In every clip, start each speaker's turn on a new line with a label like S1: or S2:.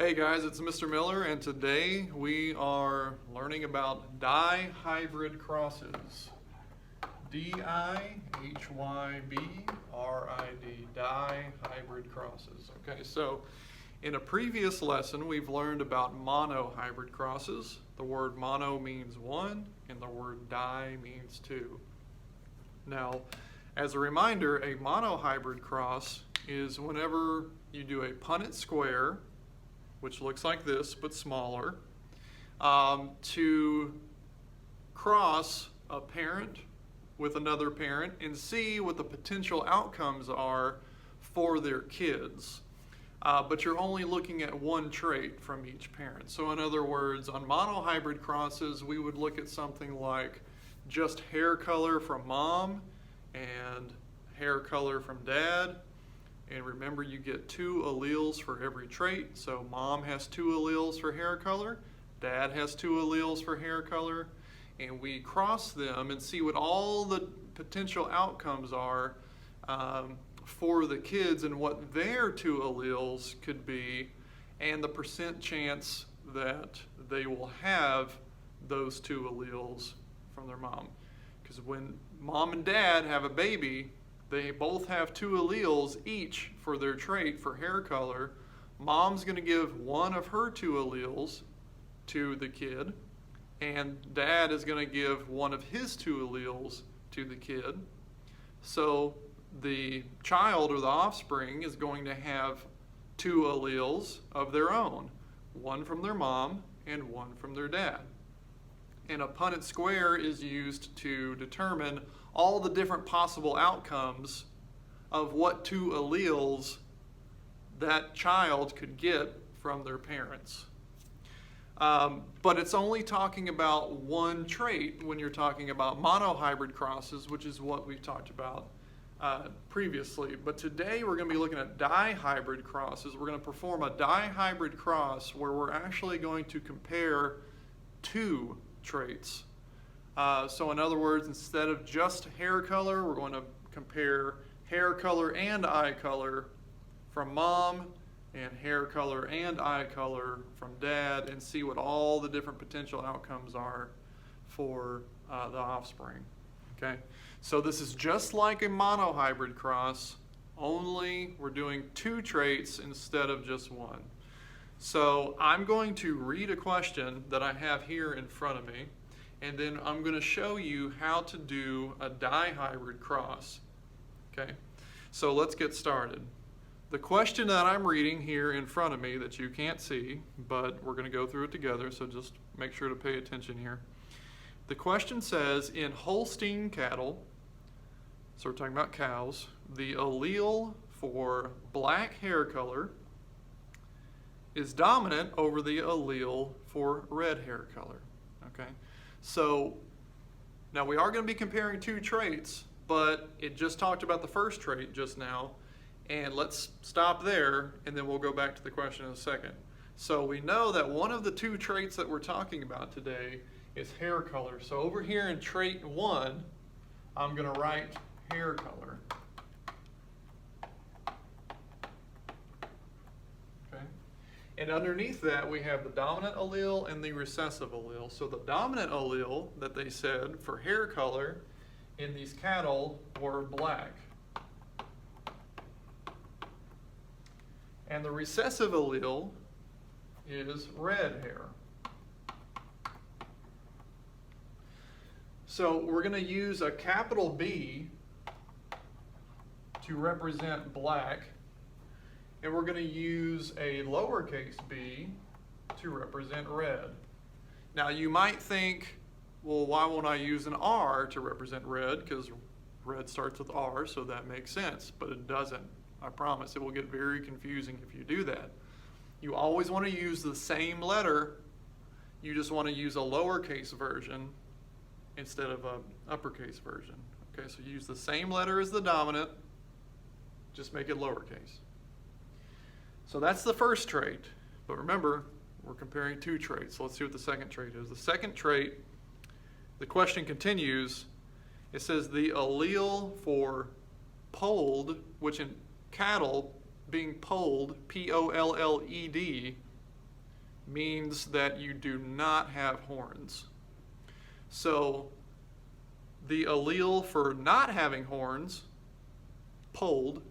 S1: Hey guys, it's Mr. Miller, and today we are learning about dihybrid crosses. D-I-H-Y-B-R-I-D, dihybrid crosses. Okay, so in a previous lesson, we've learned about monohybrid crosses. The word mono means one, and the word di means two. Now, as a reminder, a monohybrid cross is whenever you do a Punnett square, which looks like this but smaller, to cross a parent with another parent and see what the potential outcomes are for their kids. But you're only looking at one trait from each parent. So in other words, on monohybrid crosses, we would look at something like just hair color from mom and hair color from dad. And remember, you get 2 alleles for every trait. So mom has 2 alleles for hair color, dad has 2 alleles for hair color, and we cross them and see what all the potential outcomes are for the kids and what their 2 alleles could be and the percent chance that they will have those 2 alleles from their mom. Because when mom and dad have a baby, they both have 2 alleles each for their trait for hair color. Mom's going to give one of her 2 alleles to the kid, and dad is going to give one of his 2 alleles to the kid. So the child or the offspring is going to have 2 alleles of their own, one from their mom and one from their dad. And a Punnett square is used to determine all the different possible outcomes of what 2 alleles that child could get from their parents. But it's only talking about one trait when you're talking about monohybrid crosses, which is what we've talked about previously. But today we're going to be looking at dihybrid crosses. We're going to perform a dihybrid cross where we're actually going to compare 2 traits. So in other words, instead of just hair color, we're going to compare hair color and eye color from mom and hair color and eye color from dad and see what all the different potential outcomes are for the offspring. Okay, so this is just like a monohybrid cross, only we're doing 2 traits instead of just one. So I'm going to read a question that I have here in front of me, and then I'm going to show you how to do a dihybrid cross. Okay, so let's get started. The question that I'm reading here in front of me that you can't see, but we're going to go through it together, so just make sure to pay attention here. The question says, in Holstein cattle, so we're talking about cows, the allele for black hair color is dominant over the allele for red hair color. Okay, so now we are going to be comparing 2 traits, but it just talked about the first trait just now, and let's stop there and then we'll go back to the question in a second. So we know that one of the 2 traits that we're talking about today is hair color. So over here in trait 1, I'm going to write hair color. And underneath that, we have the dominant allele and the recessive allele. So the dominant allele that they said for hair color in these cattle were black. And the recessive allele is red hair. So we're going to use a capital B to represent black, and we're going to use a lowercase b to represent red. Now you might think, well, why won't I use an R to represent red? Because red starts with R, so that makes sense, but it doesn't. I promise it will get very confusing if you do that. You always want to use the same letter, you just want to use a lowercase version instead of an uppercase version. Okay, so use the same letter as the dominant, just make it lowercase. So that's the first trait, but remember, we're comparing 2 traits. So let's see what the second trait is. The second trait, the question continues, it says the allele for polled, which in cattle being polled, P-O-L-L-E-D, means that you do not have horns. So the allele for not having horns, polled,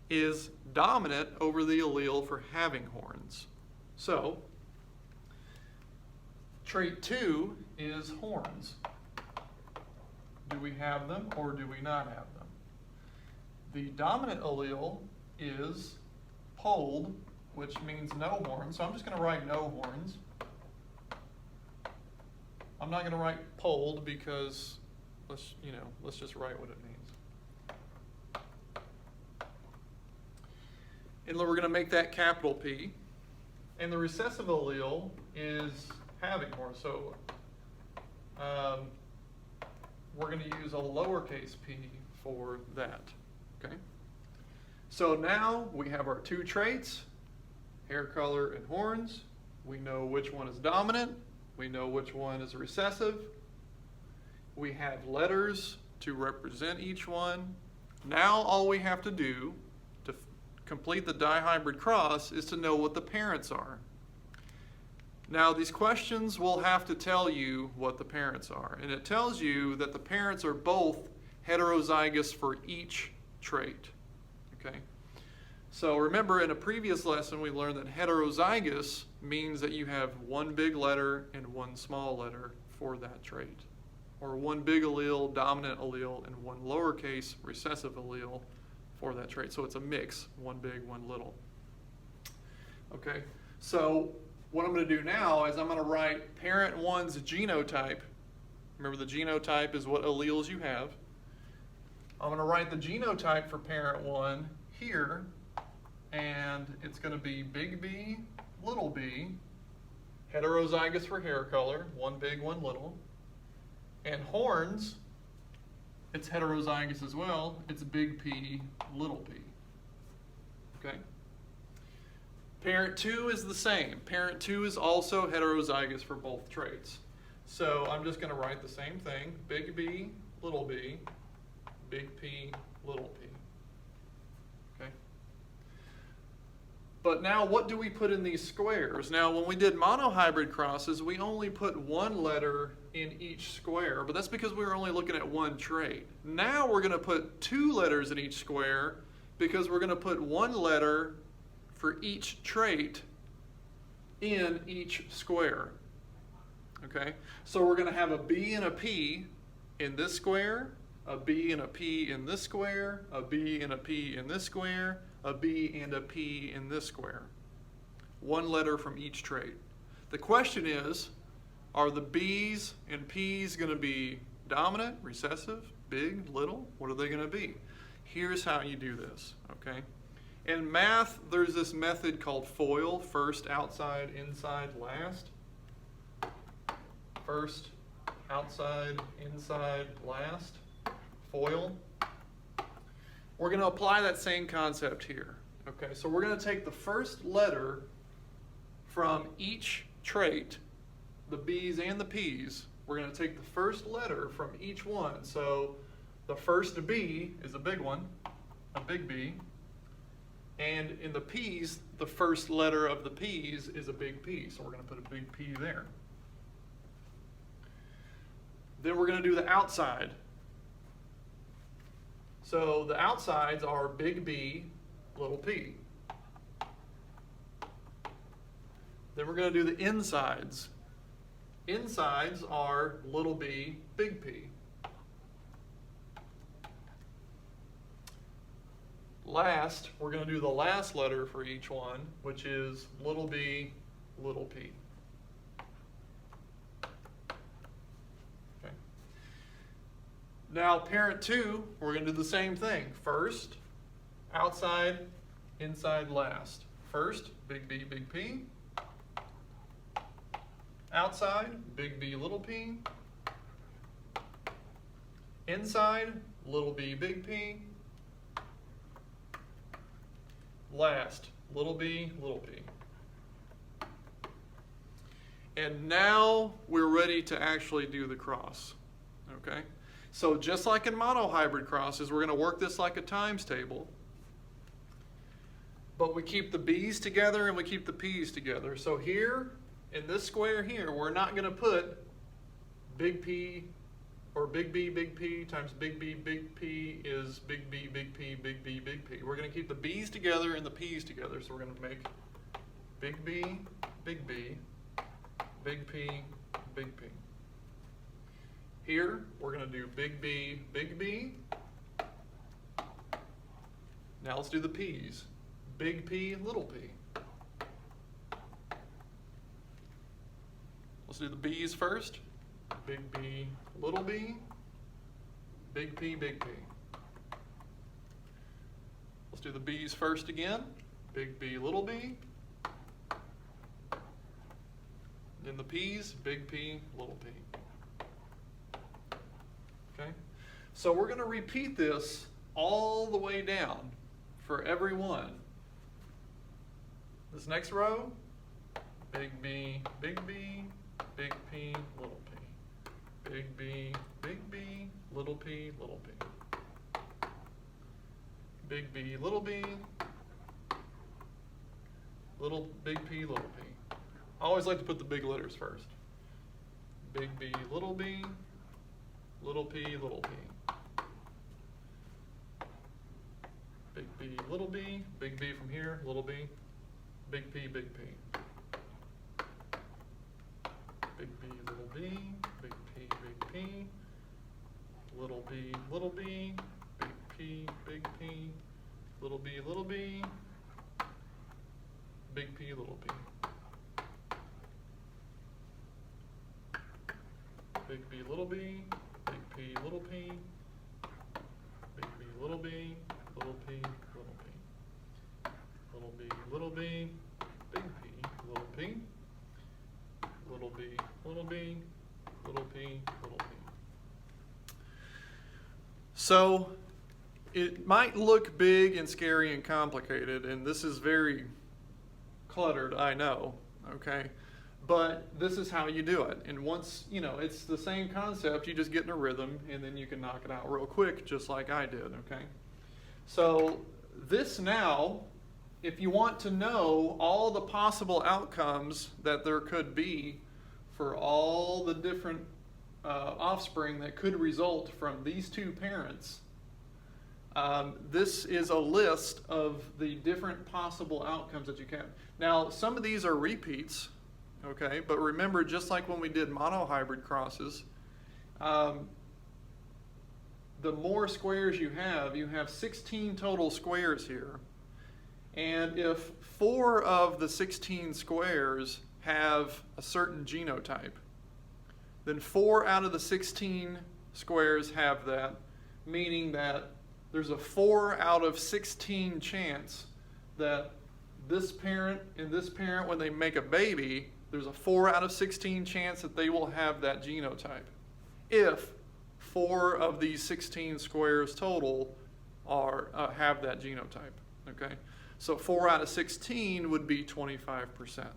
S1: is dominant over the allele for having horns. So trait 2 is horns. Do we have them or do we not have them? The dominant allele is polled, which means no horns. So I'm just going to write no horns. I'm not going to write polled because let's just write what it means. And we're going to make that capital P. And the recessive allele is having horns. So we're going to use a lowercase p for that. Okay. So now we have our two traits, hair color and horns. We know which one is dominant. We know which one is recessive. We have letters to represent each one. Now all we have to do to complete the dihybrid cross is to know what the parents are. Now these questions will have to tell you what the parents are. And it tells you that the parents are both heterozygous for each trait. Okay? So remember, in a previous lesson we learned that heterozygous means that you have one big letter and one small letter for that trait. Or one big allele, dominant allele, and one lowercase recessive allele for that trait. So it's a mix, one big, one little. Okay, so what I'm going to do now is I'm going to write parent 1's genotype. Remember, the genotype is what alleles you have. I'm going to write the genotype for parent 1 here, and it's going to be big B, little b, heterozygous for hair color, one big, one little. And horns, it's heterozygous as well. It's big P, little p. Okay? Parent 2 is the same. Parent 2 is also heterozygous for both traits. So I'm just going to write the same thing. Big B, little b, big P, little p. Okay? But now what do we put in these squares? Now when we did monohybrid crosses, we only put one letter in each square, but that's because we were only looking at one trait. Now we're going to put two letters in each square because we're going to put one letter for each trait in each square. Okay? So we're going to have a B and a P in this square, a B and a P in this square, a B and a P in this square, a B and a P in this square. One letter from each trait. The question is, are the B's and P's going to be dominant, recessive, big, little? What are they going to be? Here's how you do this, okay? In math, there's this method called FOIL, first, outside, inside, last. First, outside, inside, last. FOIL. We're going to apply that same concept here. Okay, so we're going to take the first letter from each trait, the B's and the P's. We're going to take the first letter from each one. So the first B is a big one, a big B. And in the P's, the first letter of the P's is a big P. So we're going to put a big P there. Then we're going to do the outside. So the outsides are big B, little p. Then we're going to do the insides. Insides are little b, big P. Last, we're going to do the last letter for each one, which is little b, little p. Okay. Now, parent 2, we're going to do the same thing. First, outside, inside, last. First, big B, big P. Outside, big B, little p. Inside, little b, big P. Last, little b, little p. And now we're ready to actually do the cross. Okay? So just like in monohybrid crosses, we're going to work this like a times table. But we keep the B's together and we keep the P's together. So here in this square here, we're not going to put big P or big P times big P is big B, big P, big B, big P. We're going to keep the B's together and the P's together. So we're going to make big B, big B, big P, big P. Here, we're going to do big B, big B. Now let's do the P's. Big P, little p. Let's do the B's first. Big B, little b. Big P, big P. Let's do the B's first again. Big B, little b. Then the P's, big P, little p. Okay? So we're going to repeat this all the way down for every one. This next row, big B, big B, big P, little p. Big B, little p, little p. Big B, little b, big P, little p. I always like to put the big letters first. Big B, little p, little p. Big B, little b, big B from here, little b, big P, big P. Big B, little b, big P, big P. Little b, big P, big P. Little b, big P, little p. Big B, little b, big P, little p. Big B, little b, little p, little p. Little b, big P, little p. Little b, little p, little p. So it might look big and scary and complicated, and this is very cluttered, I know, okay? But this is how you do it. And once, you know, it's the same concept, you just get in a rhythm, and then you can knock it out real quick, just like I did, okay? So this now, if you want to know all the possible outcomes that there could be for all the different offspring that could result from these two parents, this is a list of the different possible outcomes that you can. Now, some of these are repeats, okay, but remember, just like when we did monohybrid crosses, the more squares you have 16 total squares here. And if 4 of the 16 squares have a certain genotype, then 4 out of the 16 squares have that, meaning that there's a 4 out of 16 chance that this parent and this parent, when they make a baby, there's a 4 out of 16 chance that they will have that genotype. If 4 of these 16 squares total have that genotype, okay? So 4 out of 16 would be 25%.